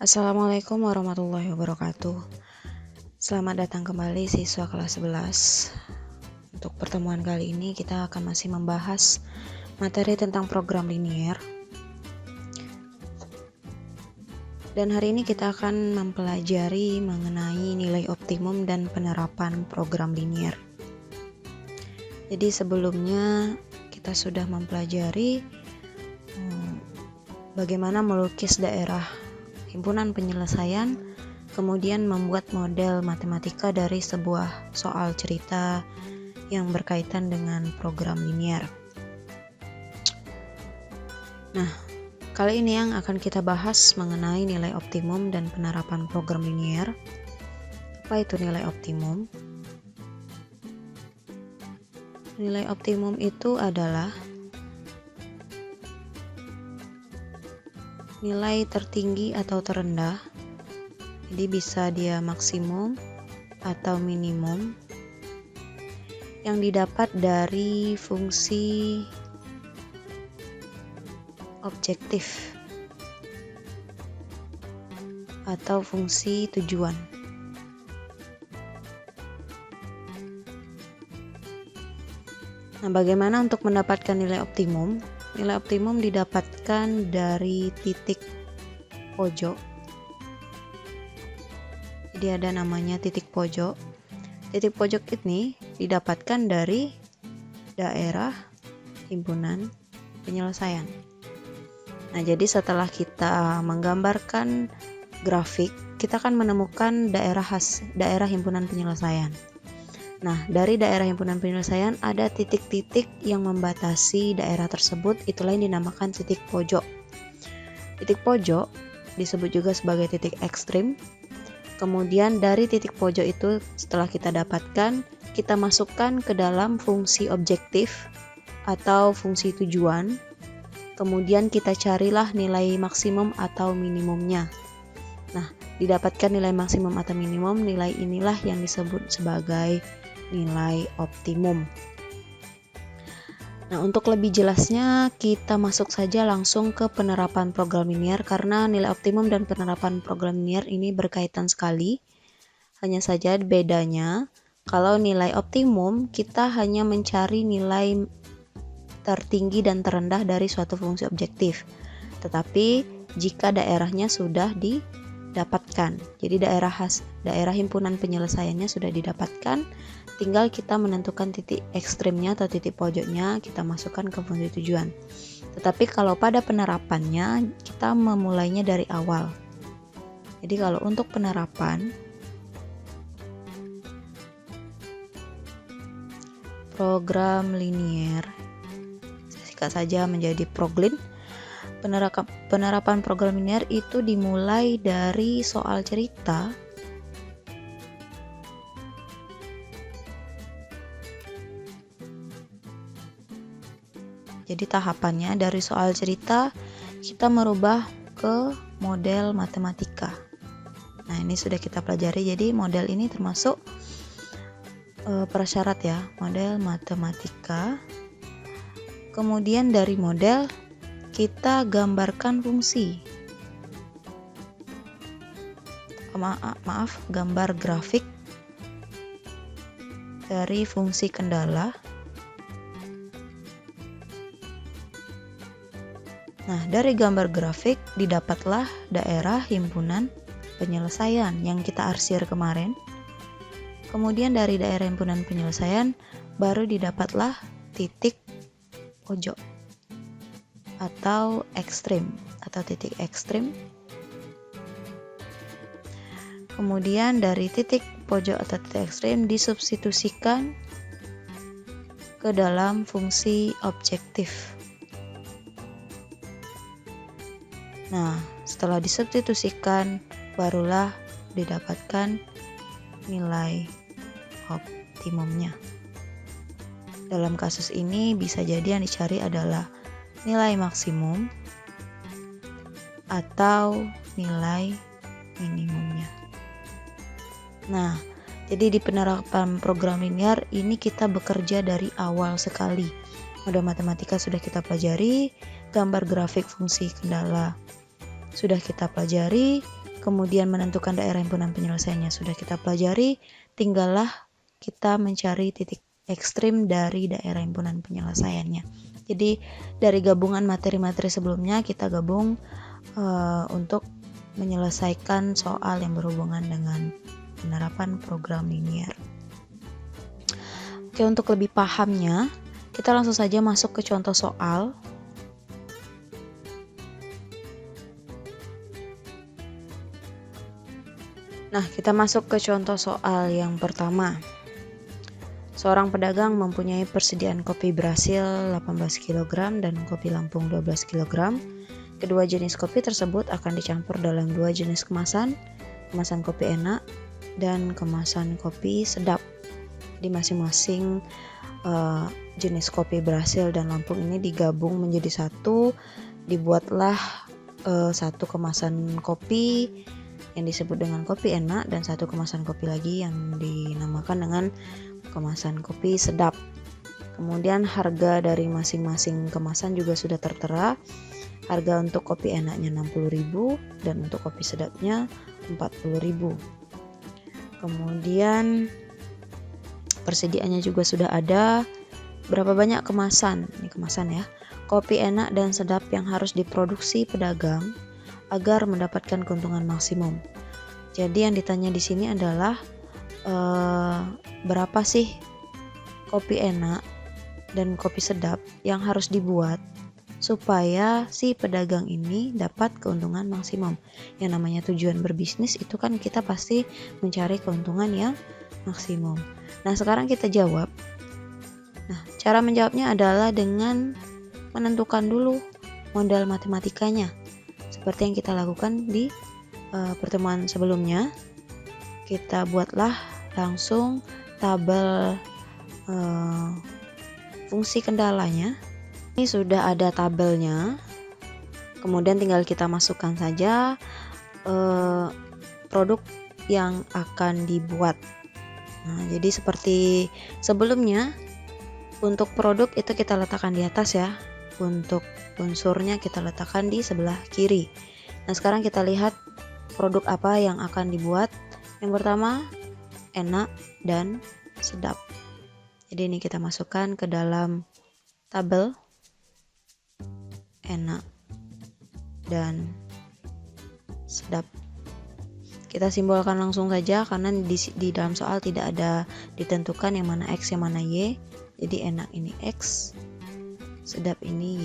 Assalamualaikum warahmatullahi wabarakatuh. Selamat datang kembali siswa kelas 11. Untuk pertemuan kali ini kita akan masih membahas materi tentang program linier. Dan hari ini kita akan mempelajari mengenai nilai optimum dan penerapan program linier. Jadi sebelumnya kita sudah mempelajari bagaimana melukis daerah himpunan penyelesaian, kemudian membuat model matematika dari sebuah soal cerita yang berkaitan dengan program linier. Nah, kali ini yang akan kita bahas mengenai nilai optimum dan penerapan program linier. Apa itu nilai optimum? Nilai optimum itu adalah nilai tertinggi atau terendah, jadi bisa dia maksimum atau minimum yang didapat dari fungsi objektif atau fungsi tujuan. Nah, bagaimana untuk mendapatkan nilai optimum? Nilai optimum didapatkan dari titik pojok. Jadi ada namanya titik pojok. Titik pojok ini didapatkan dari daerah himpunan penyelesaian. Nah, jadi setelah kita menggambarkan grafik, kita akan menemukan daerah himpunan penyelesaian. Nah, dari daerah himpunan penyelesaian ada titik-titik yang membatasi daerah tersebut, itulah yang dinamakan titik pojok. Titik pojok disebut juga sebagai titik ekstrim. Kemudian dari titik pojok itu setelah kita dapatkan, kita masukkan ke dalam fungsi objektif atau fungsi tujuan. Kemudian kita carilah nilai maksimum atau minimumnya. Nah, didapatkan nilai maksimum atau minimum, nilai inilah yang disebut sebagai nilai optimum. Nah, untuk lebih jelasnya kita masuk saja langsung ke penerapan program linier karena nilai optimum dan penerapan program linier ini berkaitan sekali. Hanya saja bedanya, kalau nilai optimum kita hanya mencari nilai tertinggi dan terendah dari suatu fungsi objektif. Tetapi jika daerahnya sudah didapatkan, jadi daerah himpunan penyelesaiannya sudah didapatkan, tinggal kita menentukan titik ekstrimnya atau titik pojoknya, kita masukkan ke fungsi tujuan. Tetapi kalau pada penerapannya, kita memulainya dari awal. Jadi kalau untuk penerapan, program linier, saya singkat saja menjadi proglin. Penerapan program linier itu dimulai dari soal cerita Jadi tahapannya dari soal cerita kita merubah ke model matematika. Nah, ini sudah kita pelajari. Jadi model ini termasuk prasyarat ya, model matematika. Kemudian dari model kita gambarkan fungsi. Gambar grafik dari fungsi kendala. Nah, dari gambar grafik didapatlah daerah himpunan penyelesaian yang kita arsir kemarin. Kemudian dari daerah himpunan penyelesaian baru didapatlah titik pojok atau ekstrim atau titik ekstrim. Kemudian dari titik pojok atau titik ekstrim disubstitusikan ke dalam fungsi objektif. Nah, setelah disubstitusikan, barulah didapatkan nilai optimumnya. Dalam kasus ini bisa jadi yang dicari adalah nilai maksimum atau nilai minimumnya. Nah, jadi di penerapan program linier ini kita bekerja dari awal sekali. Model matematika sudah kita pelajari, gambar grafik fungsi kendala sudah kita pelajari, kemudian menentukan daerah himpunan penyelesaiannya sudah kita pelajari, tinggallah kita mencari titik ekstrim dari daerah himpunan penyelesaiannya. Jadi dari gabungan materi-materi sebelumnya kita gabung untuk menyelesaikan soal yang berhubungan dengan penerapan program linier. Oke, untuk lebih pahamnya, kita langsung saja masuk ke contoh soal. Nah, kita masuk ke contoh soal yang pertama. Seorang pedagang mempunyai persediaan kopi Brasil 18 kg dan kopi Lampung 12 kg. Kedua jenis kopi tersebut akan dicampur dalam dua jenis kemasan kopi enak dan kemasan kopi sedap. Di masing-masing jenis kopi Brasil dan Lampung ini digabung menjadi satu, dibuatlah satu kemasan kopi yang disebut dengan kopi enak dan satu kemasan kopi lagi yang dinamakan dengan kemasan kopi sedap. Kemudian harga dari masing-masing kemasan juga sudah tertera. Harga untuk kopi enaknya 60.000 dan untuk kopi sedapnya 40.000. Kemudian persediaannya juga sudah ada. Berapa banyak kemasan? Ini kemasan ya. Kopi enak dan sedap yang harus diproduksi pedagang agar mendapatkan keuntungan maksimum. Jadi yang ditanya di sini adalah berapa sih kopi enak dan kopi sedap yang harus dibuat supaya si pedagang ini dapat keuntungan maksimum. Yang namanya tujuan berbisnis itu kan kita pasti mencari keuntungan yang maksimum. Nah, sekarang kita jawab. Nah, cara menjawabnya adalah dengan menentukan dulu modal matematikanya. Seperti yang kita lakukan di pertemuan sebelumnya, kita buatlah langsung tabel fungsi kendalanya. Ini sudah ada tabelnya, kemudian tinggal kita masukkan saja produk yang akan dibuat. Nah, jadi seperti sebelumnya, untuk produk itu kita letakkan di atas ya. Untuk unsurnya kita letakkan di sebelah kiri. Nah, sekarang kita lihat produk apa yang akan dibuat. Yang pertama, enak dan sedap. Jadi ini kita masukkan ke dalam tabel enak dan sedap. Kita simbolkan langsung saja karena di dalam soal tidak ada ditentukan yang mana X yang mana Y. Jadi enak ini X, sedap ini Y.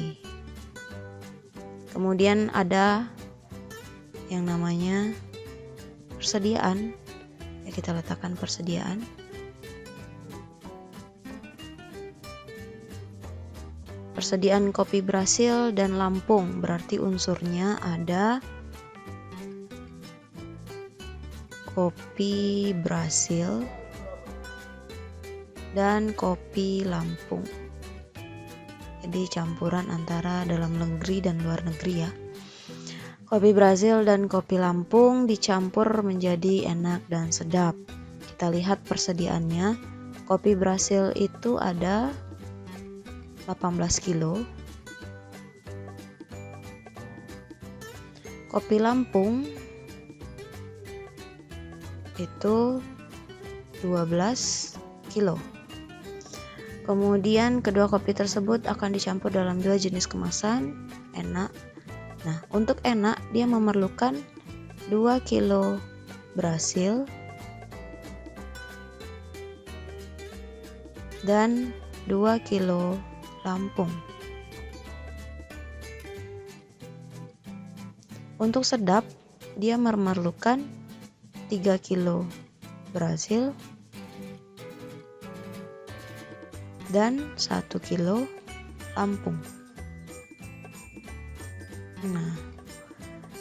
Kemudian ada yang namanya persediaan. Ya, kita letakkan persediaan. Persediaan kopi Brasil dan Lampung, berarti unsurnya ada kopi Brasil dan kopi Lampung. Jadi campuran antara dalam negeri dan luar negeri ya. Kopi Brasil dan kopi Lampung dicampur menjadi enak dan sedap. Kita lihat persediaannya. Kopi Brasil itu ada 18 kilo. Kopi Lampung itu 12 kilo. Kemudian kedua kopi tersebut akan dicampur dalam dua jenis kemasan enak. Nah, untuk enak dia memerlukan 2 kilo Brasil dan 2 kilo Lampung. Untuk sedap dia memerlukan 3 kilo Brasil dan 1 kilo Lampung. Nah,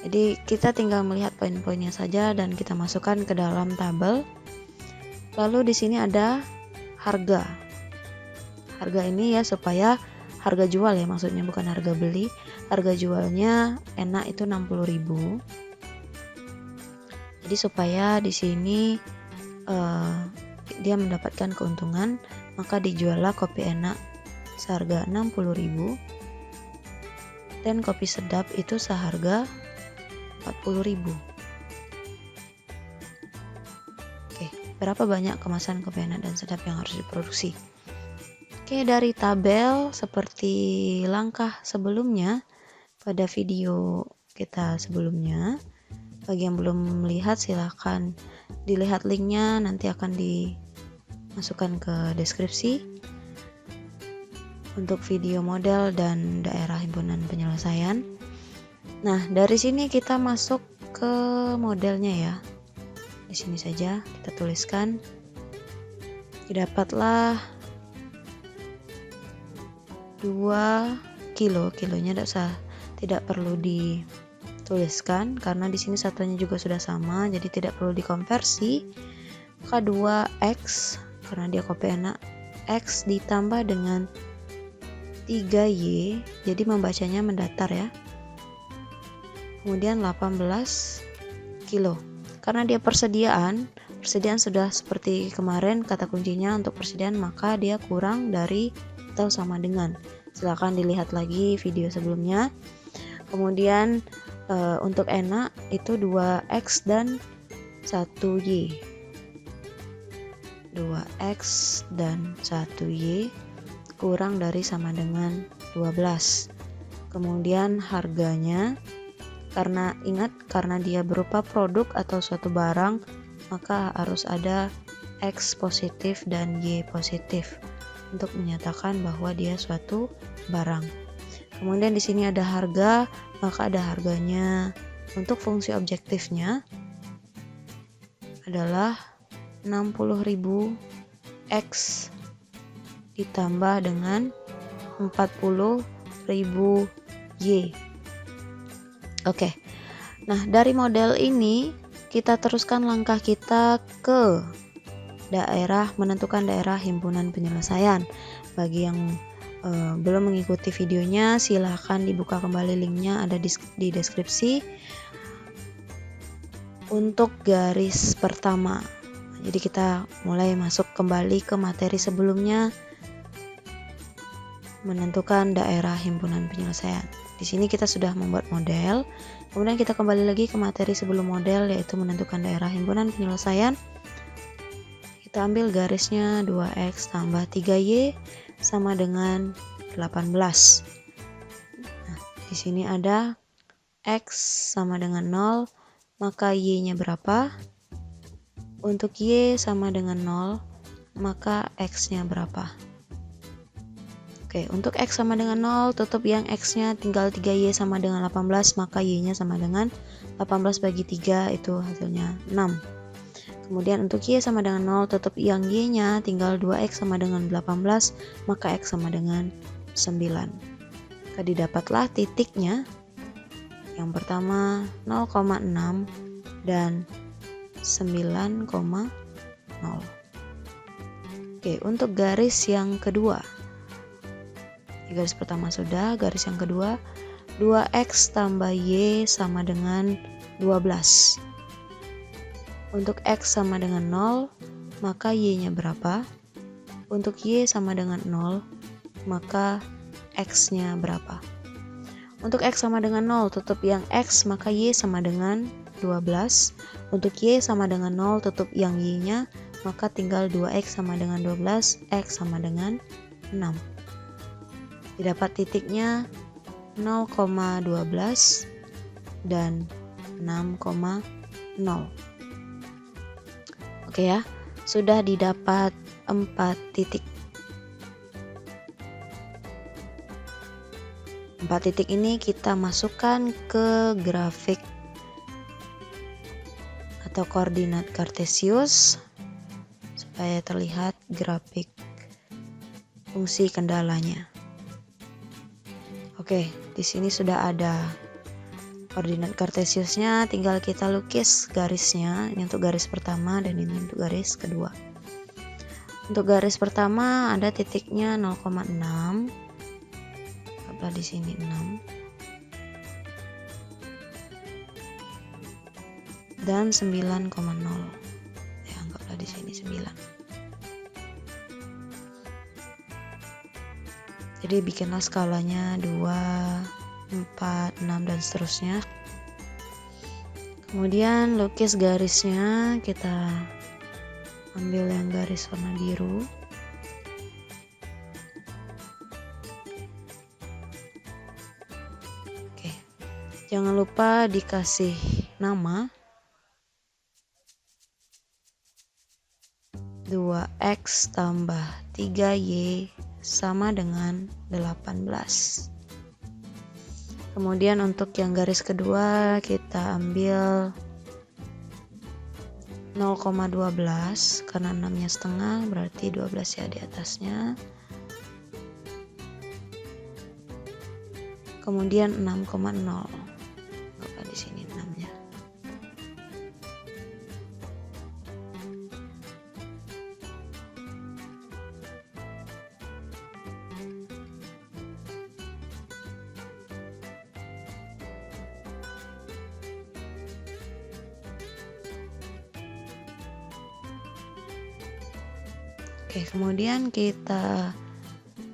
jadi kita tinggal melihat poin-poinnya saja dan kita masukkan ke dalam tabel. Lalu di sini ada harga. Harga ini ya supaya harga jual ya, maksudnya bukan harga beli. Harga jualnya enak itu 60.000. Jadi supaya di sini dia mendapatkan keuntungan, maka dijuallah kopi enak seharga 60.000 dan kopi sedap itu seharga 40.000. berapa banyak kemasan kopi enak dan sedap yang harus diproduksi. Oke, dari tabel seperti langkah sebelumnya pada video kita sebelumnya, bagi yang belum melihat silahkan dilihat linknya, nanti akan dimasukkan ke deskripsi untuk video model dan daerah himpunan penyelesaian. Nah, dari sini kita masuk ke modelnya ya. Di sini saja kita tuliskan. Didapatlah 2 kilo. Kilonya tidak perlu dituliskan karena di sini satuannya juga sudah sama, jadi tidak perlu dikonversi. Maka 2x karena dia kopi enak, x ditambah dengan 3y, jadi membacanya mendatar ya. Kemudian 18 kilo. Karena dia persediaan sudah seperti kemarin kata kuncinya untuk persediaan, maka dia kurang dari atau sama dengan. Silakan dilihat lagi video sebelumnya. Kemudian untuk enak itu 2x dan 1y. 2x dan 1y kurang dari sama dengan 12. Kemudian harganya, karena ingat karena dia berupa produk atau suatu barang, maka harus ada X positif dan Y positif untuk menyatakan bahwa dia suatu barang. Kemudian di sini ada harga, maka ada harganya. Untuk fungsi objektifnya adalah 60.000 X ditambah dengan 40.000 Y. Oke. Nah, dari model ini kita teruskan langkah kita ke menentukan daerah himpunan penyelesaian. Bagi yang belum mengikuti videonya, silahkan dibuka kembali linknya, ada di deskripsi. Untuk garis pertama, jadi kita mulai masuk kembali ke materi sebelumnya, menentukan daerah himpunan penyelesaian. Di sini kita sudah membuat model, kemudian kita kembali lagi ke materi sebelum model, yaitu menentukan daerah himpunan penyelesaian. Kita ambil garisnya 2x tambah 3y sama dengan 18. Nah, di sini ada x sama dengan 0, maka y-nya berapa? Untuk y sama dengan 0, maka x-nya berapa? Oke, untuk X sama dengan 0, tutup yang X-nya tinggal 3Y sama dengan 18, maka Y-nya sama dengan 18 bagi 3, itu hasilnya 6. Kemudian untuk Y sama dengan 0, tutup yang Y-nya tinggal 2X sama dengan 18, maka X sama dengan 9. Maka didapatlah titiknya. Yang pertama 0,6 dan 9,0. Oke, untuk garis yang kedua. Garis pertama sudah, garis yang kedua 2x tambah y sama dengan 12. Untuk x sama dengan 0, maka y-nya berapa? Untuk y sama dengan 0, maka x-nya berapa? Untuk x sama dengan 0, tutup yang x, maka y sama dengan 12. Untuk y sama dengan 0, tutup yang y-nya, maka tinggal 2x sama dengan 12, x sama dengan 6. Didapat titiknya 0,12 dan 6,0. Oke ya, sudah didapat 4 titik. 4 titik ini kita masukkan ke grafik atau koordinat kartesius supaya terlihat grafik fungsi kendalanya. Oke, di sini sudah ada koordinat kartesiusnya, tinggal kita lukis garisnya. Ini untuk garis pertama dan ini untuk garis kedua. Untuk garis pertama ada titiknya 0,6. Anggaplah di sini 6. Dan 9,0. Ya, anggaplah di sini 9. Jadi bikinlah skalanya 2, 4, 6 dan seterusnya. Kemudian lukis garisnya, kita ambil yang garis warna biru. Oke, jangan lupa dikasih nama. 2x tambah 3y sama dengan 18. Kemudian untuk yang garis kedua kita ambil 0,12 karena 6-nya setengah berarti 12 ya di atasnya. Kemudian 6,0. Apa di sini 6-nya. Oke, kemudian kita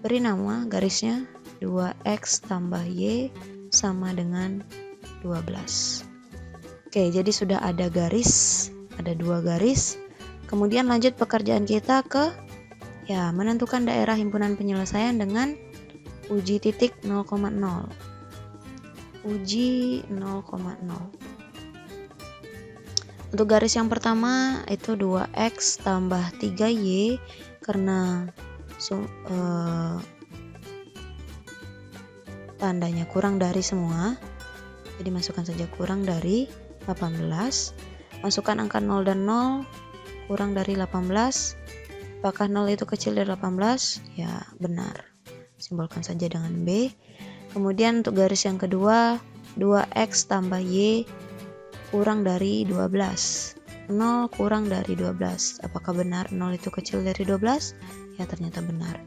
beri nama garisnya 2x tambah y sama dengan 12. Oke, jadi sudah ada garis, ada 2 garis. Kemudian lanjut pekerjaan kita ke menentukan daerah himpunan penyelesaian dengan uji titik 0,0. Uji 0,0. Untuk garis yang pertama itu 2x tambah 3y karena tandanya kurang dari semua. Jadi masukkan saja kurang dari 18. Masukkan angka 0 dan 0, kurang dari 18. Apakah 0 itu kecil dari 18? Ya, benar. Simbolkan saja dengan B. Kemudian untuk garis yang kedua, 2x tambah y kurang dari 12. 0 kurang dari 12. Apakah benar 0 itu kecil dari 12? Ya, ternyata benar.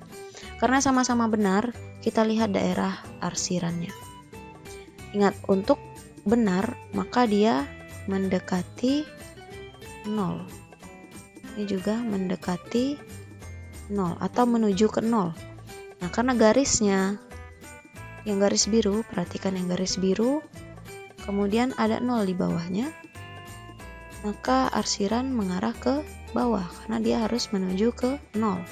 Karena sama-sama benar, kita lihat daerah arsirannya. Ingat, untuk benar, maka dia mendekati 0. Ini juga mendekati 0 atau menuju ke 0. Nah, karena garisnya yang garis biru, perhatikan yang garis biru, kemudian ada 0 di bawahnya, maka arsiran mengarah ke bawah karena dia harus menuju ke 0.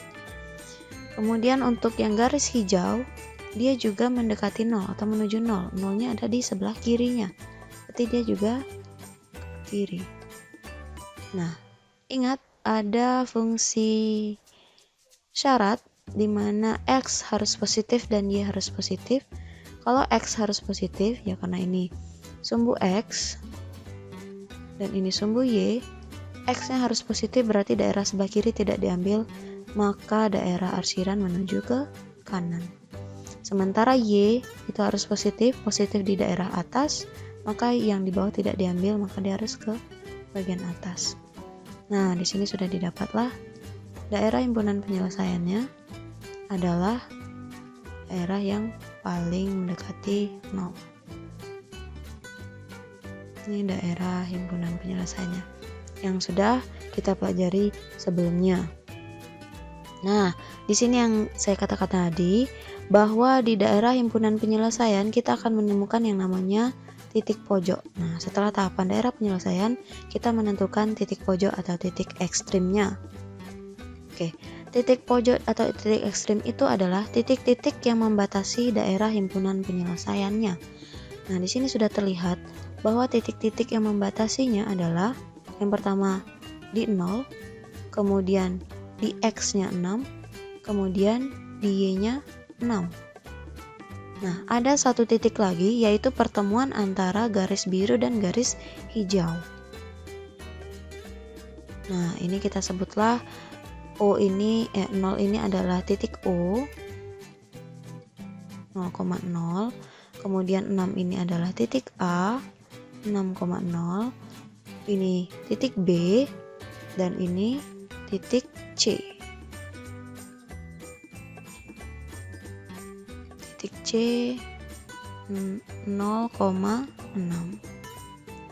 Kemudian untuk yang garis hijau, dia juga mendekati 0 atau menuju 0. 0-nya ada di sebelah kirinya, berarti dia juga kiri. Nah, ingat ada fungsi syarat di mana X harus positif dan Y harus positif. Kalau X harus positif, ya karena ini sumbu X dan ini sumbu Y, X-nya harus positif berarti daerah sebelah kiri tidak diambil, maka daerah arsiran menuju ke kanan. Sementara Y itu harus positif di daerah atas, maka yang di bawah tidak diambil, maka dia harus ke bagian atas. Nah, di sini sudah didapatlah daerah himpunan penyelesaiannya adalah daerah yang paling mendekati 0. Ini daerah himpunan penyelesaiannya yang sudah kita pelajari sebelumnya. Nah, di sini yang saya katakan tadi bahwa di daerah himpunan penyelesaian kita akan menemukan yang namanya titik pojok. Nah, setelah tahapan daerah penyelesaian, kita menentukan titik pojok atau titik ekstrimnya. Oke, titik pojok atau titik ekstrim itu adalah titik-titik yang membatasi daerah himpunan penyelesaiannya. Nah, di sini sudah terlihat bahwa titik-titik yang membatasinya adalah yang pertama di 0, kemudian di X-nya 6, kemudian di Y-nya 6. Nah, ada satu titik lagi yaitu pertemuan antara garis biru dan garis hijau. Nah, ini kita sebutlah 0 ini adalah titik O 0,0, kemudian 6 ini adalah titik A 6,0, ini titik B, dan ini titik C. Titik C 0,6. Nah,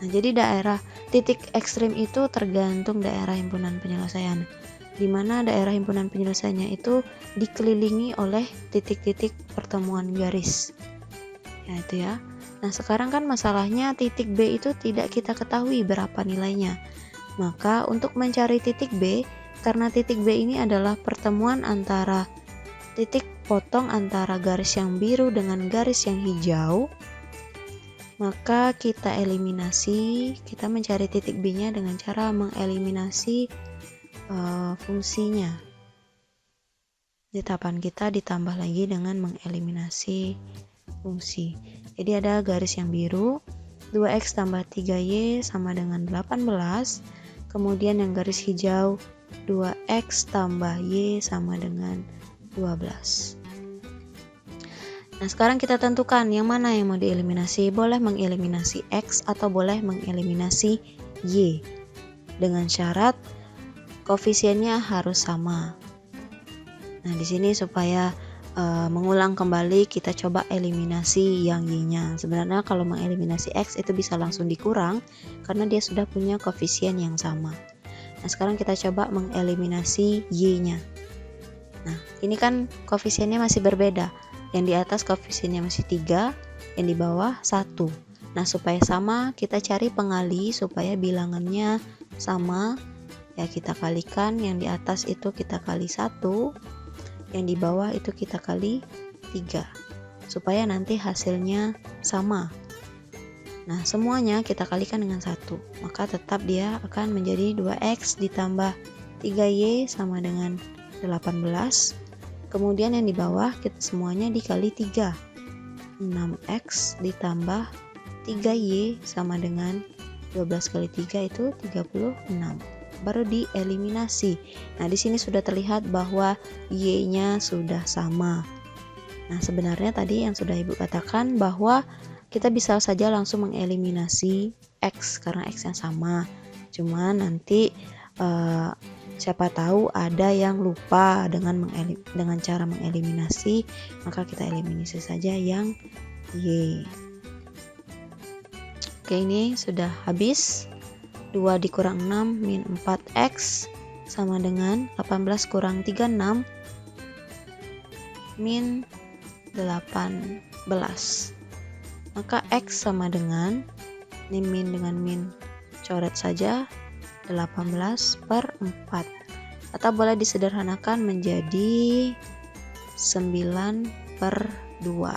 jadi daerah titik ekstrim itu tergantung daerah himpunan penyelesaian, di mana daerah himpunan penyelesaiannya itu dikelilingi oleh titik-titik pertemuan garis. Ya, itu ya. Nah, sekarang kan masalahnya titik B itu tidak kita ketahui berapa nilainya. Maka untuk mencari titik B, karena titik B ini adalah pertemuan antara titik potong antara garis yang biru dengan garis yang hijau, maka kita mencari titik B-nya dengan cara mengeliminasi fungsinya. Tetapan kita ditambah lagi dengan mengeliminasi fungsi. Jadi ada garis yang biru, 2x tambah 3y sama dengan 18. Kemudian yang garis hijau, 2x tambah y sama dengan 12. Nah, sekarang kita tentukan yang mana yang mau dieliminasi. Boleh mengeliminasi x atau boleh mengeliminasi y. Dengan syarat koefisiennya harus sama. Nah, di sini supaya mengulang kembali kita coba eliminasi yang y-nya. Sebenarnya kalau mengeliminasi x itu bisa langsung dikurang karena dia sudah punya koefisien yang sama. Nah, sekarang kita coba mengeliminasi y-nya. Nah, ini kan koefisiennya masih berbeda. Yang di atas koefisiennya masih 3, yang di bawah 1. Nah, supaya sama kita cari pengali supaya bilangannya sama. Ya, kita kalikan, yang di atas itu kita kali 1, yang di bawah itu kita kali 3, supaya nanti hasilnya sama. Nah, semuanya kita kalikan dengan 1, maka tetap dia akan menjadi 2x ditambah 3y sama dengan 18. Kemudian yang di bawah kita semuanya dikali 3, 6x ditambah 3y sama dengan 12 kali 3 itu 36. Baru dieliminasi. Nah, di sini sudah terlihat bahwa y-nya sudah sama. Nah, sebenarnya tadi yang sudah Ibu katakan bahwa kita bisa saja langsung mengeliminasi x karena x-nya sama. Cuman nanti siapa tahu ada yang lupa dengan cara mengeliminasi, maka kita eliminasi saja yang y. Oke, ini sudah habis. 2 dikurang 6 min 4x sama dengan 18 kurang 36 min 18. Maka x sama dengan, ini min dengan min coret saja, 18 per 4. Atau boleh disederhanakan menjadi 9 per 2.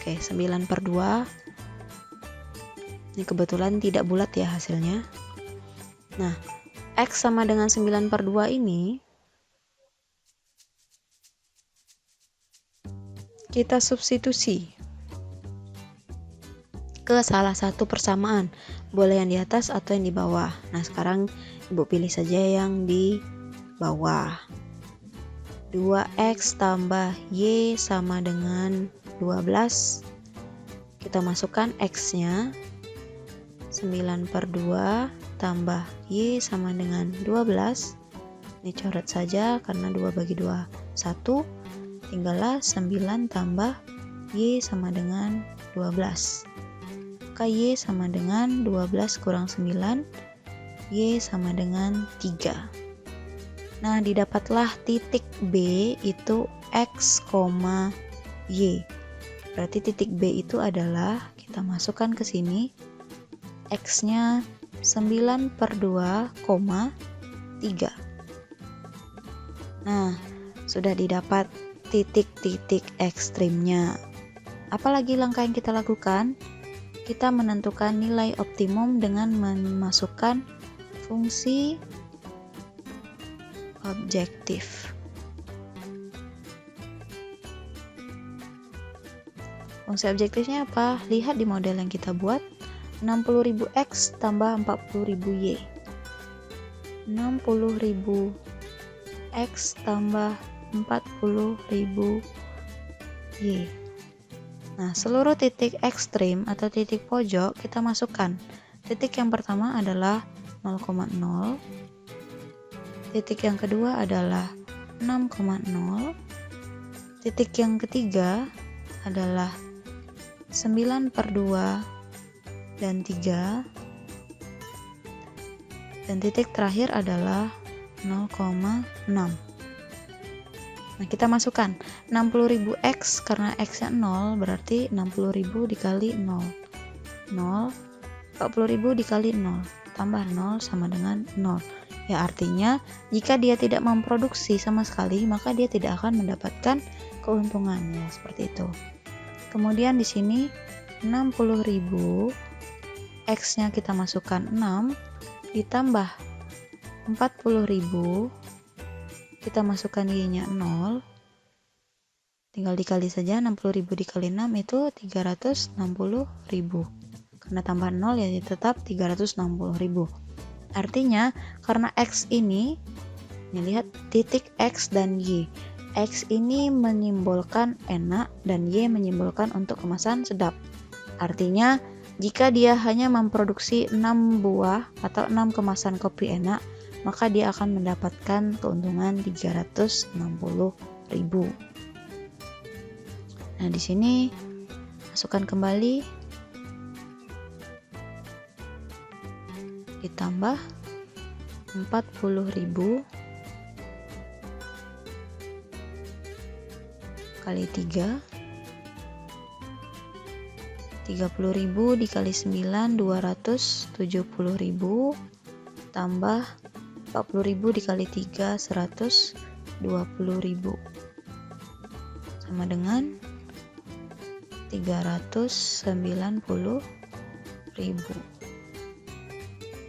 Oke, 9 per 2. Ini kebetulan tidak bulat ya hasilnya. Nah, x sama dengan 9 per 2 ini kita substitusi ke salah satu persamaan. Boleh yang di atas atau yang di bawah. Nah, sekarang Ibu pilih saja yang di bawah. 2x tambah y sama dengan 12. Kita masukkan x-nya, 9 per 2 tambah y sama dengan 12. Ini coret saja karena 2 bagi 2 1. Tinggallah 9 tambah y sama dengan 12. Maka y sama dengan 12 kurang 9, y sama dengan 3. Nah, didapatlah titik B itu x, y. Berarti titik B itu adalah, kita masukkan ke sini, x-nya 9 per 2, 3. Nah, sudah didapat titik-titik ekstrimnya. Apalagi langkah yang kita lakukan? Kita menentukan nilai optimum dengan memasukkan fungsi objektif. Fungsi objektifnya apa? Lihat di model yang kita buat. 60.000 X tambah 40.000 Y. 60.000 X tambah 40.000 Y. Nah, seluruh titik ekstrim atau titik pojok kita masukkan. Titik yang pertama adalah 0,0. Titik yang kedua adalah 6,0. Titik yang ketiga adalah 9 per 2 dan 3. Dan titik terakhir adalah 0,6. Nah, kita masukkan 60.000 X karena X-nya 0, berarti 60.000 dikali 0. 0 40.000 dikali 0 tambah 0 sama dengan 0. Ya, artinya jika dia tidak memproduksi sama sekali, maka dia tidak akan mendapatkan keuntungan, ya, seperti itu. Kemudian di sini 60.000, X-nya kita masukkan 6 ditambah 40.000, kita masukkan Y-nya 0. Tinggal dikali saja, 60.000 dikali 6 itu 360.000. Karena tambah 0 ya tetap 360.000. Artinya karena X ini lihat titik X dan Y. X ini menyimbolkan enak dan Y menyimbolkan untuk kemasan sedap. Artinya jika dia hanya memproduksi 6 buah atau 6 kemasan kopi enak, maka dia akan mendapatkan keuntungan 360.000. Nah, di sini masukkan kembali ditambah 40.000 kali 3, 30.000 dikali 9, 270.000 tambah 40.000 dikali 3, 120.000 sama dengan 390.000.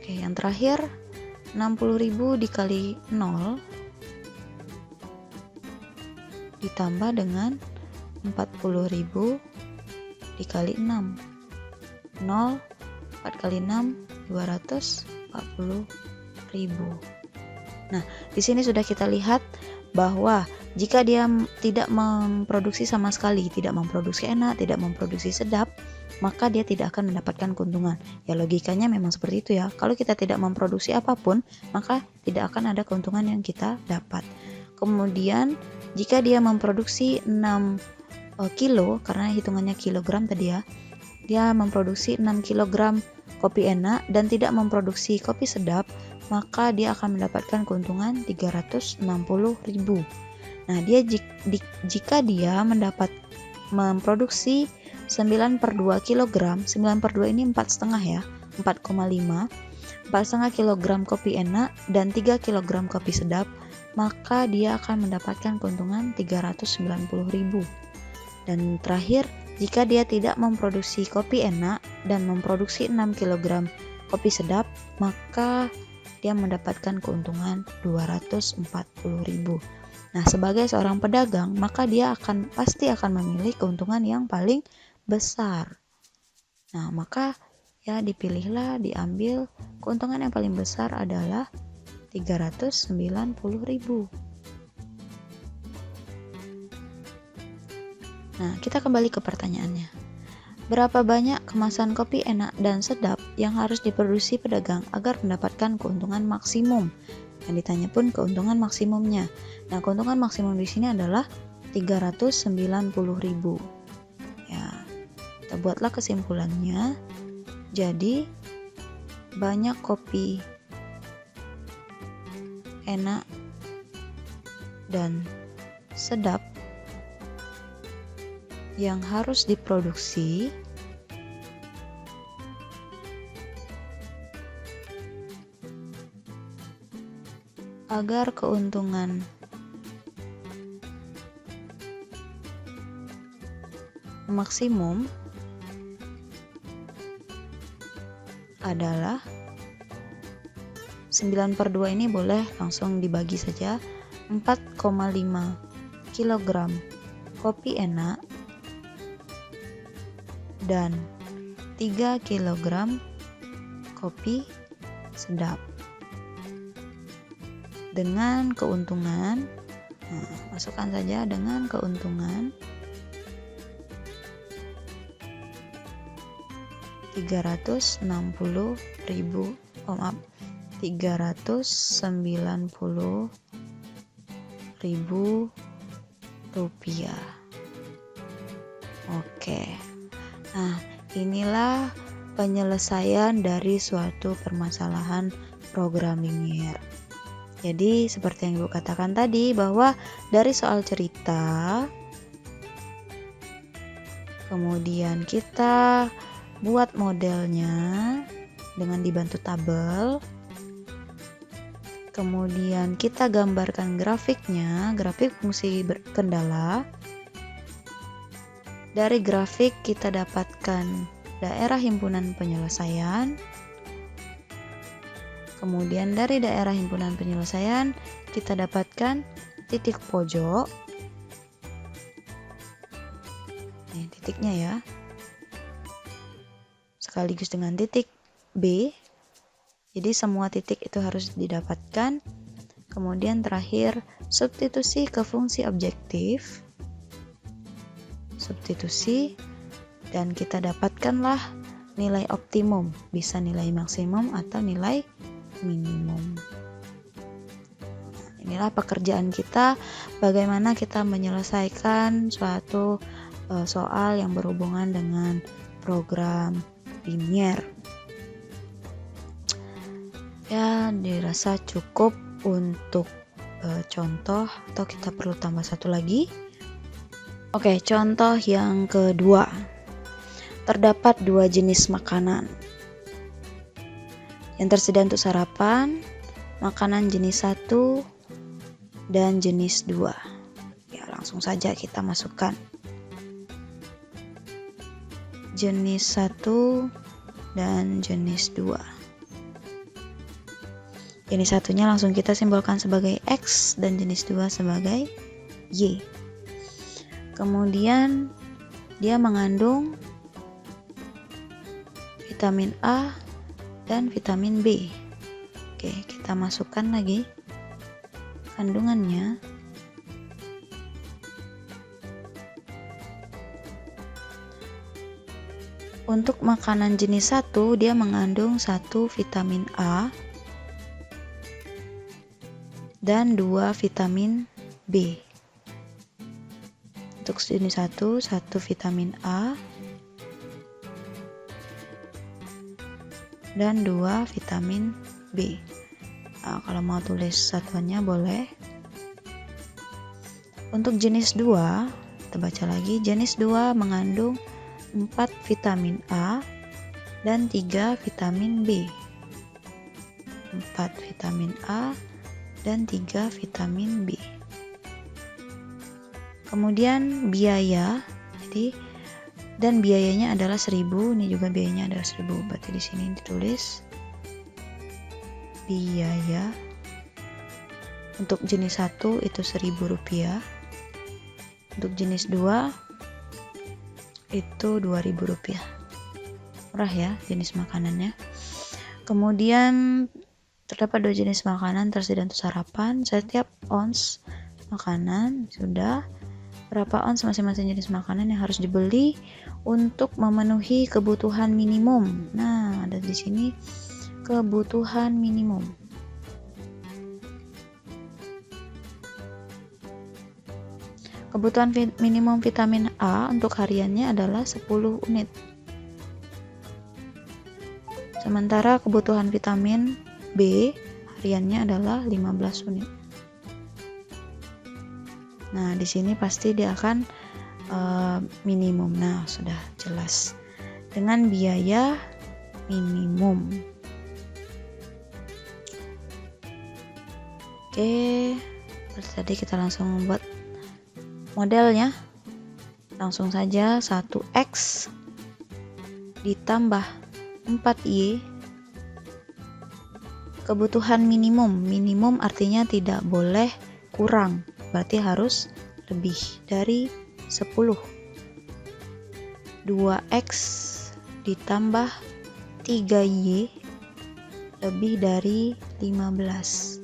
Oke, yang terakhir 60.000 dikali 0 ditambah dengan 40.000 dikali 6. 0, 4 kali 6, 240.000. Nah, di sini sudah kita lihat bahwa jika dia tidak memproduksi sama sekali, tidak memproduksi enak, tidak memproduksi sedap, maka dia tidak akan mendapatkan keuntungan. Ya, logikanya memang seperti itu ya. Kalau kita tidak memproduksi apapun, maka tidak akan ada keuntungan yang kita dapat. Kemudian jika dia memproduksi 6 kilo, karena hitungannya kilogram tadi ya, dia memproduksi 6 kilogram kopi enak dan tidak memproduksi kopi sedap, maka dia akan mendapatkan keuntungan 360.000. Nah, jika dia memproduksi 9/2 kg, 9/2 ini 4,5 ya, 4,5 kg kopi enak dan 3 kg kopi sedap, maka dia akan mendapatkan keuntungan 390.000. Dan terakhir, jika dia tidak memproduksi kopi enak dan memproduksi 6 kg kopi sedap, maka dia mendapatkan keuntungan 240.000. Nah, sebagai seorang pedagang, maka dia pasti akan memilih keuntungan yang paling besar. Nah, maka ya diambil keuntungan yang paling besar adalah 390.000. Nah, kita kembali ke pertanyaannya. Berapa banyak kemasan kopi enak dan sedap yang harus diproduksi pedagang agar mendapatkan keuntungan maksimum? Yang ditanya pun keuntungan maksimumnya. Nah, keuntungan maksimum di sini adalah 390.000. Ya, kita buatlah kesimpulannya. Jadi, banyak kopi enak dan sedap yang harus diproduksi agar keuntungan maksimum adalah 9/2 ini boleh langsung dibagi saja, 4,5 kg kopi enak dan 3 kg kopi sedap dengan keuntungan, masukkan saja dengan keuntungan 390.000 rupiah. Oke. Nah, inilah penyelesaian dari suatu permasalahan programming. Jadi seperti yang Ibu katakan tadi, bahwa dari soal cerita, kemudian kita buat modelnya dengan dibantu tabel. Kemudian kita gambarkan grafiknya, grafik fungsi kendala. Dari grafik kita dapatkan daerah himpunan penyelesaian. Kemudian dari daerah himpunan penyelesaian kita dapatkan titik pojok. Ini titiknya ya. Sekaligus dengan titik B. Jadi semua titik itu harus didapatkan. Kemudian terakhir substitusi ke fungsi objektif. Substitusi dan kita dapatkanlah nilai optimum, bisa nilai maksimum atau nilai minimum. Inilah pekerjaan kita, bagaimana kita menyelesaikan suatu soal yang berhubungan dengan program linier. Ya, dirasa cukup untuk contoh, atau kita perlu tambah satu lagi. Oke, contoh yang kedua. Terdapat 2 jenis makanan yang tersedia untuk sarapan, makanan jenis 1 dan jenis 2. Ya, langsung saja kita masukkan. Jenis 1 dan jenis 2. Jenis satunya langsung kita simbolkan sebagai X dan jenis 2 sebagai Y. Kemudian dia mengandung vitamin A dan vitamin B. Oke, kita masukkan lagi kandungannya. Untuk makanan jenis 1, dia mengandung 1 vitamin A dan 2 vitamin B. Untuk jenis 1 vitamin A dan 2 vitamin B. Nah, kalau mau tulis satuannya boleh. Untuk jenis 2, kita baca lagi. Jenis 2 mengandung 4 vitamin A dan 3 vitamin B. 4 vitamin A dan 3 vitamin B. Kemudian biaya, dan biayanya adalah 1000. Ini juga biayanya adalah 1000. Berarti di sini ditulis biaya untuk jenis 1 itu Rp1.000. Untuk jenis 2 itu Rp2.000. Murah ya jenis makanannya. Kemudian terdapat 2 jenis makanan tersedia untuk sarapan. Setiap ons makanan sudah. Berapa ons masing-masing jenis makanan yang harus dibeli untuk memenuhi kebutuhan minimum. Nah, ada di sini kebutuhan minimum. Kebutuhan minimum vitamin A untuk hariannya adalah 10 unit. Sementara kebutuhan vitamin B hariannya adalah 15 unit. Nah, di sini pasti dia akan minimum. Nah, sudah jelas. Dengan biaya minimum. Oke, tadi kita langsung membuat modelnya. Langsung saja 1X ditambah 4Y. Kebutuhan minimum. Minimum artinya tidak boleh kurang. Berarti harus lebih dari 10. 2X ditambah 3Y lebih dari 15.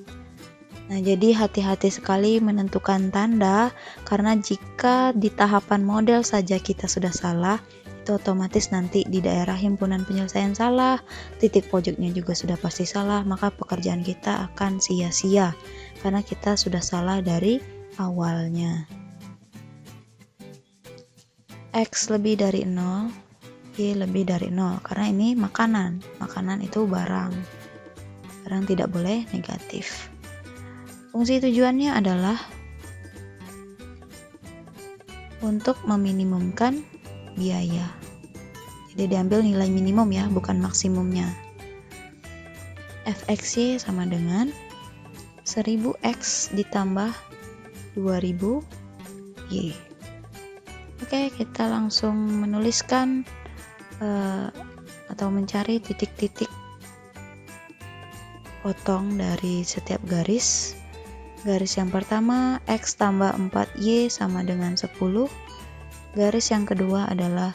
Nah, jadi hati-hati sekali menentukan tanda, karena jika di tahapan model saja kita sudah salah, itu otomatis nanti di daerah himpunan penyelesaian salah, titik pojoknya juga sudah pasti salah, maka pekerjaan kita akan sia-sia karena kita sudah salah dari awalnya. X lebih dari 0, Y lebih dari 0, karena ini makanan. Makanan itu barang. Barang tidak boleh negatif. Fungsi tujuannya adalah untuk meminimumkan biaya. Jadi diambil nilai minimum ya, bukan maksimumnya. Fxy sama dengan 1000x ditambah 2000y. Oke, kita langsung menuliskan atau mencari titik-titik potong dari setiap garis. Garis yang pertama, x tambah 4y sama dengan 10. Garis yang kedua adalah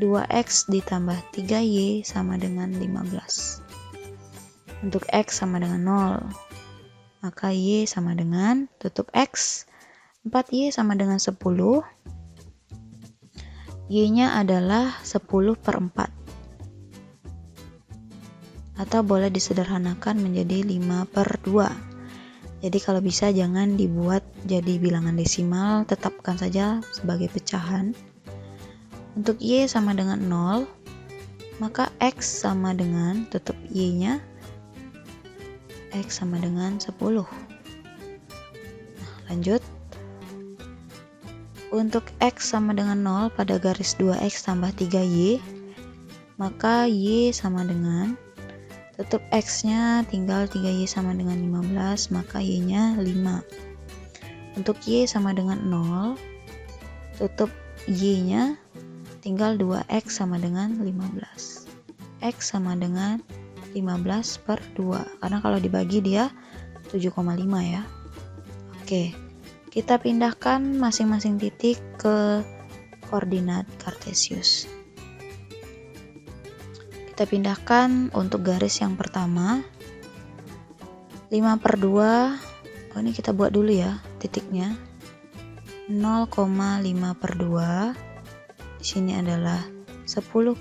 2x ditambah 3y sama dengan 15. Untuk x sama dengan 0, maka y sama dengan tutup x. 4y sama dengan 10. Y-nya adalah 10 per 4. Atau boleh disederhanakan menjadi 5 per 2. Jadi kalau bisa jangan dibuat jadi bilangan desimal, tetapkan saja sebagai pecahan. Untuk y sama dengan 0, maka x sama dengan tutup y-nya, x sama dengan 10. Nah, lanjut. Untuk x sama dengan 0 pada garis 2x tambah 3y, maka y sama dengan tutup x-nya tinggal 3y sama dengan 15, maka y-nya 5. Untuk y sama dengan 0, tutup y-nya tinggal 2x sama dengan 15. X sama dengan 15 per 2, karena kalau dibagi dia 7,5 ya. Oke, kita pindahkan masing-masing titik ke koordinat Kartesius. Kita pindahkan untuk garis yang pertama 5 per 2. Ini kita buat dulu ya titiknya, 0,5 per 2. Di sini adalah 10,0.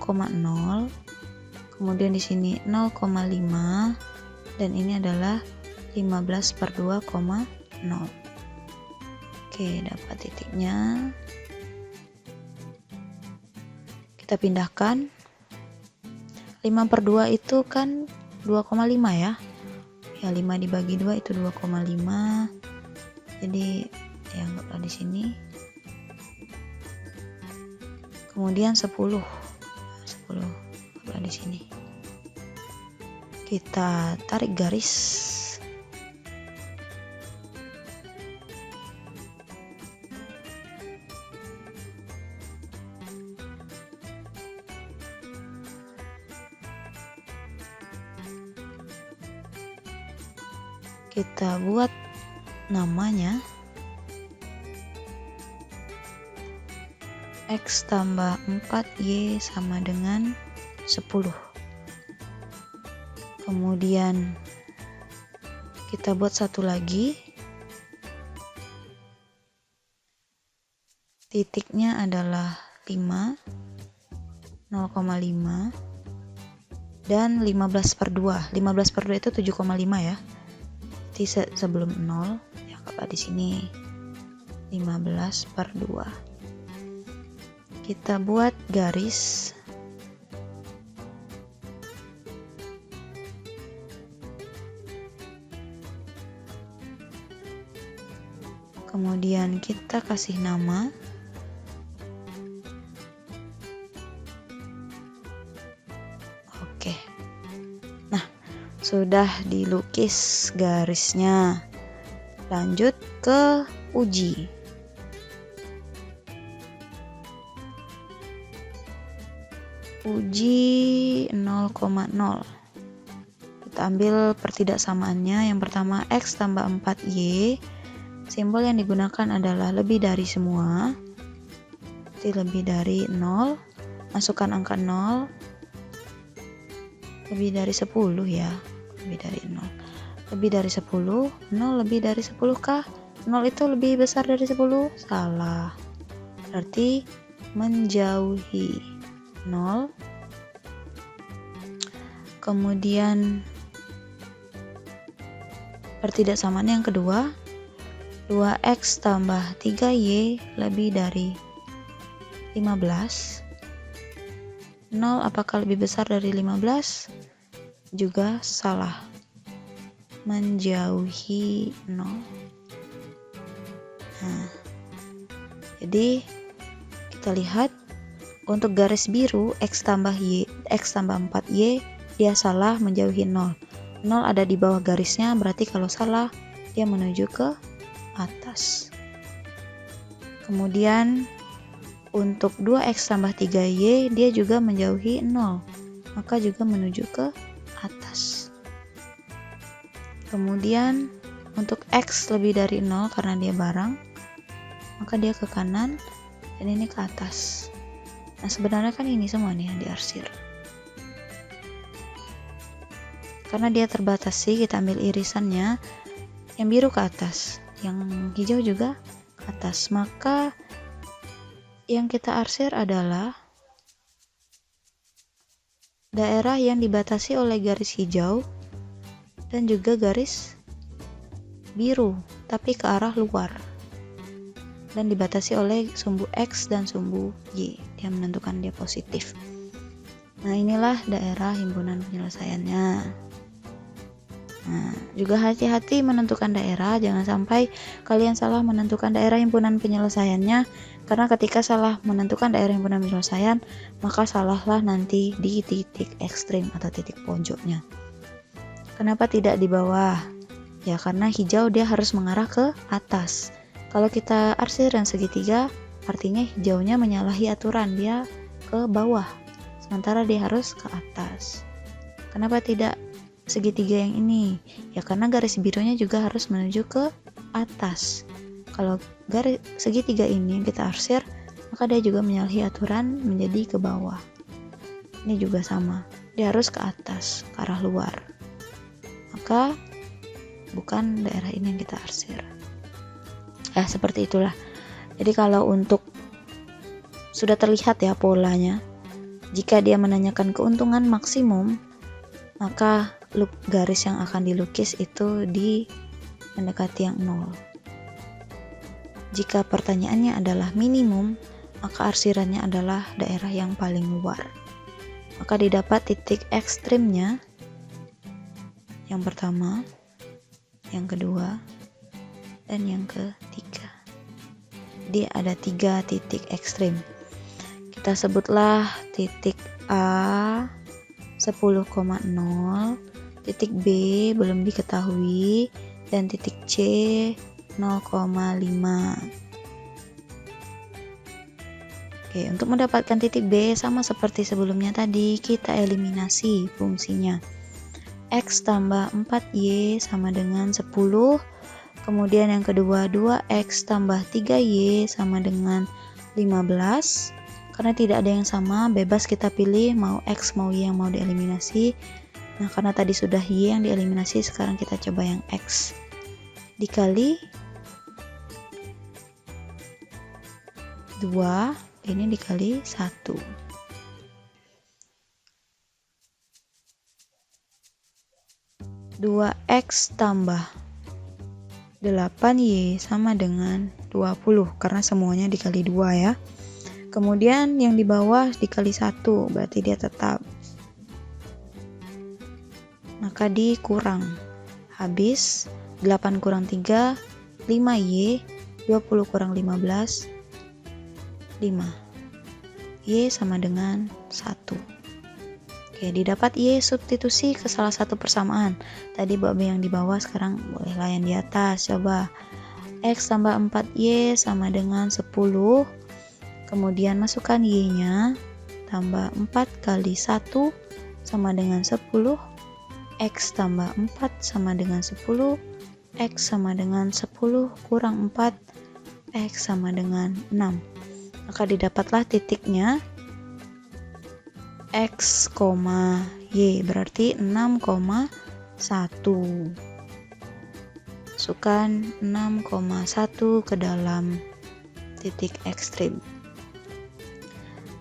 Kemudian di sini 0,5 dan ini adalah 15 per 2,0. Oke, dapat titiknya. Kita pindahkan. 5 per 2 itu kan 2,5 ya. Ya 5 dibagi 2 itu 2,5. Jadi ya anggaplah di sini. Kemudian 10 anggaplah di sini. Kita tarik garis. Kita buat namanya x tambah 4y sama dengan 10. Kemudian kita buat satu lagi, titiknya adalah 5, 0,5 dan 15 per 2. 15 per 2 itu 7,5 ya. Sebelum 0 ya anggaplah di sini 15 per 2. Kita buat garis. Kemudian kita kasih nama. Oke. Nah, sudah dilukis garisnya. Lanjut ke uji. Uji 0,0. Kita ambil pertidaksamaannya. Yang pertama x tambah 4y. Simbol yang digunakan adalah lebih dari semua. Jadi lebih dari 0. Masukkan angka 0. Lebih dari 10 ya. Lebih dari 0. Lebih dari 10. 0 lebih dari 10 kah? 0 itu lebih besar dari 10? Salah. Berarti menjauhi 0. Kemudian pertidaksamaan yang kedua, 2x tambah 3y lebih dari 15. 0 apakah lebih besar dari 15? Juga salah. Menjauhi 0. Nah, jadi kita lihat Untuk garis biru X tambah 4Y, dia salah menjauhi 0. 0 ada di bawah garisnya, berarti kalau salah dia menuju ke atas. Kemudian untuk 2X tambah 3Y, dia juga menjauhi 0, maka juga menuju ke atas. Kemudian untuk X lebih dari 0 karena dia barang, maka dia ke kanan dan ini ke atas. Nah sebenarnya kan ini semua nih yang diarsir. Karena dia terbatas sih, kita ambil irisannya. Yang biru ke atas, yang hijau juga ke atas. Maka yang kita arsir adalah daerah yang dibatasi oleh garis hijau dan juga garis biru, tapi ke arah luar. Dan dibatasi oleh sumbu X dan sumbu Y. Dia menentukan dia positif. Nah, inilah daerah himpunan penyelesaiannya. Nah, juga hati-hati menentukan daerah, jangan sampai kalian salah menentukan daerah himpunan penyelesaiannya, karena ketika salah menentukan daerah himpunan penyelesaian, maka salahlah nanti di titik ekstrim atau titik pojoknya. Kenapa tidak di bawah? Ya, karena hijau dia harus mengarah ke atas. Kalau kita arsir yang segitiga, artinya hijaunya menyalahi aturan, dia ke bawah, sementara dia harus ke atas. Kenapa tidak segitiga yang ini? Ya karena garis birunya juga harus menuju ke atas. Kalau garis segitiga ini yang kita arsir, maka dia juga menyalahi aturan menjadi ke bawah. Ini juga sama, dia harus ke atas, ke arah luar. Maka bukan daerah ini yang kita arsir. Ya seperti itulah. Jadi kalau untuk sudah terlihat ya polanya, jika dia menanyakan keuntungan maksimum, maka garis yang akan dilukis itu di mendekati yang 0. Jika pertanyaannya adalah minimum, maka arsirannya adalah daerah yang paling luar. Maka didapat titik ekstrimnya yang pertama, yang kedua, dan yang ketiga. Jadi ada 3 titik ekstrim. Kita sebutlah titik A 10,0, titik B belum diketahui, dan titik C 0,5. Oke, untuk mendapatkan titik B sama seperti sebelumnya tadi, kita eliminasi fungsinya. X tambah 4Y sama dengan 10. Kemudian yang kedua 2X tambah 3Y sama dengan 15. Karena tidak ada yang sama, bebas kita pilih mau X mau Y yang mau dieliminasi. Nah karena tadi sudah Y yang dieliminasi, sekarang kita coba yang X. Dikali 2, ini dikali 1. 2X tambah 8Y sama dengan 20, karena semuanya dikali 2 ya. Kemudian yang di bawah dikali 1, berarti dia tetap. Maka dikurang. Habis 8 kurang 3, 5Y, 20 kurang 15, 5. Y sama dengan 1. Oke, didapat Y substitusi ke salah satu persamaan. Tadi yang di bawah, sekarang bolehlah yang di atas. Coba X tambah 4Y sama dengan 10. Kemudian masukkan Y-nya, tambah 4 kali 1 sama dengan 10, X tambah 4 sama dengan 10, X sama dengan 10 kurang 4, X sama dengan 6. Maka didapatlah titiknya X, Y, berarti 6,1. Masukkan 6,1 ke dalam titik ekstrim.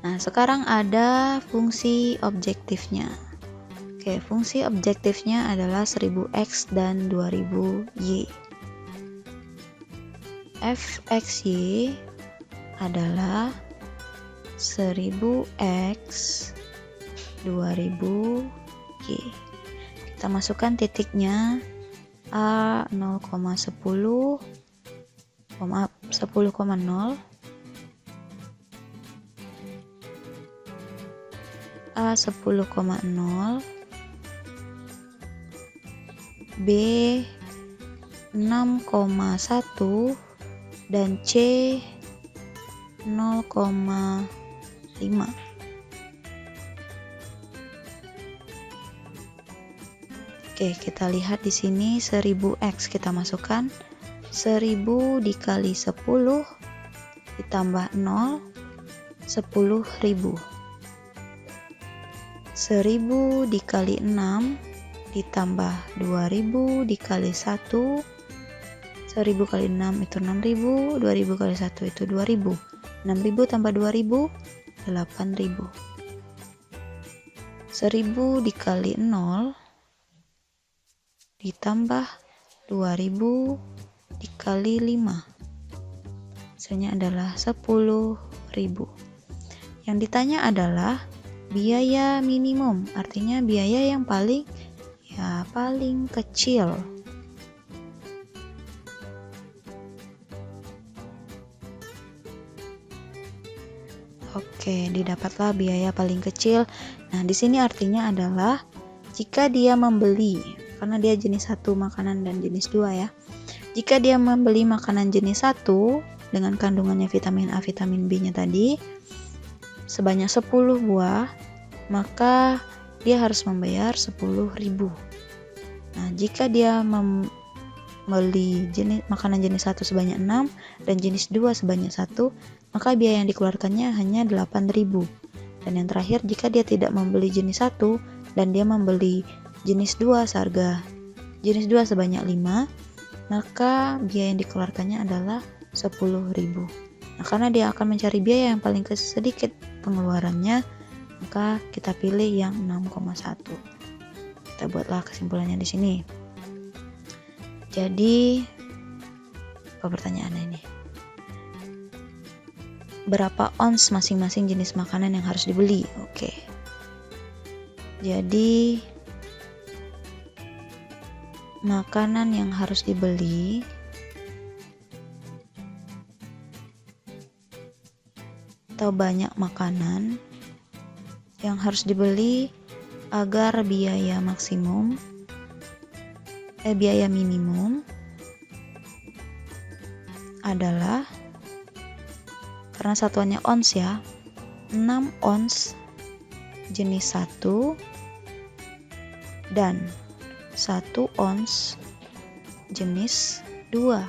Nah, sekarang ada fungsi objektifnya. Oke, fungsi objektifnya adalah 1000x dan 2000y. Fxy adalah 1000x 2000y. Kita masukkan titiknya A 0,10, 10,0, A 10,0, B 6,1, dan C 0,5. Oke, kita lihat di sini 1000x kita masukkan. 1000 dikali 10 ditambah 0, 10.000. 1000 dikali 6 ditambah 2000 dikali 1. 1000 kali 6 itu 6000, 2000 kali 1 itu 2000. 6000 tambah 2000, 8000. 1000 dikali 0 ditambah 2000 dikali 5. Hasilnya adalah 10.000. Yang ditanya adalah biaya minimum, artinya biaya yang paling kecil. Oke, didapatlah biaya paling kecil. Nah, di sini artinya adalah jika dia membeli, karena dia jenis 1 makanan dan jenis 2 ya. Jika dia membeli makanan jenis 1 dengan kandungannya vitamin A, vitamin B-nya tadi sebanyak 10 buah, maka dia harus membayar 10.000. Nah, jika dia membeli makanan jenis 1 sebanyak 6 dan jenis 2 sebanyak 1, maka biaya yang dikeluarkannya hanya 8.000. Dan yang terakhir, jika dia tidak membeli jenis 1 dan dia membeli jenis 2 seharga jenis 2 sebanyak 5, maka biaya yang dikeluarkannya adalah 10.000. Nah, karena dia akan mencari biaya yang paling sedikit pengeluarannya, maka kita pilih yang 6,1. Kita buatlah kesimpulannya di sini. Jadi, apa pertanyaannya ini? Berapa ons masing-masing jenis makanan yang harus dibeli? Oke. Jadi, makanan yang harus dibeli atau banyak makanan yang harus dibeli agar biaya minimum adalah, karena satuannya ons ya, 6 ons jenis 1 dan 1 ons jenis 2.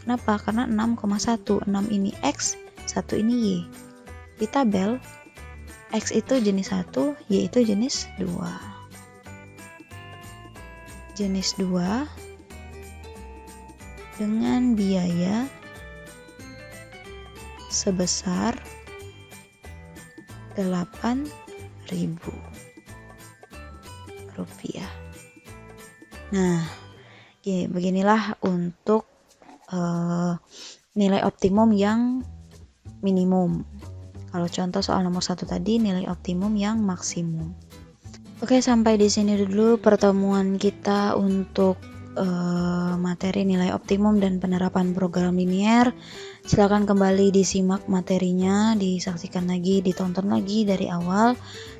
Kenapa? Karena 6,1. 6 ini X, 1 ini Y. Di tabel, X itu jenis 1, Y itu jenis 2. Jenis 2 dengan biaya sebesar 8.000 rupiah. Nah, beginilah untuk nilai optimum yang minimum. Kalau contoh soal nomor 1 tadi, nilai optimum yang maksimum. Oke, sampai di sini dulu pertemuan kita untuk materi nilai optimum dan penerapan program linier. Silakan kembali disimak materinya, disaksikan lagi, ditonton lagi dari awal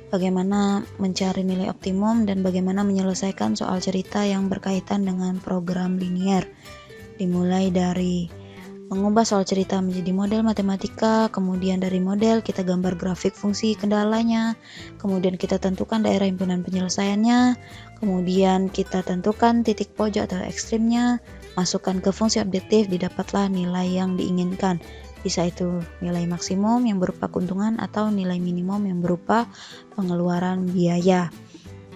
bagaimana mencari nilai optimum dan bagaimana menyelesaikan soal cerita yang berkaitan dengan program linier. Dimulai dari mengubah soal cerita menjadi model matematika, kemudian dari model kita gambar grafik fungsi kendalanya, kemudian kita tentukan daerah himpunan penyelesaiannya, kemudian kita tentukan titik pojok atau ekstrimnya, masukkan ke fungsi objektif, didapatlah nilai yang diinginkan. Bisa itu nilai maksimum yang berupa keuntungan atau nilai minimum yang berupa pengeluaran biaya.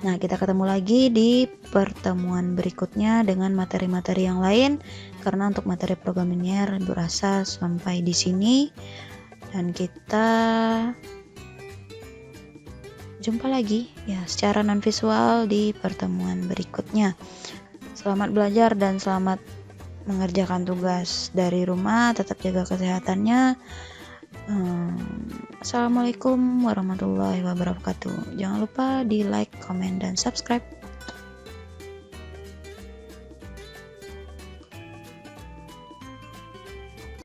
Nah, kita ketemu lagi di pertemuan berikutnya dengan materi-materi yang lain, karena untuk materi program linier berasa sampai di sini, dan kita jumpa lagi ya secara non visual di pertemuan berikutnya. Selamat belajar dan selamat mengerjakan tugas dari rumah, tetap jaga kesehatannya. Assalamualaikum warahmatullahi wabarakatuh. Jangan lupa di like, komen, dan subscribe.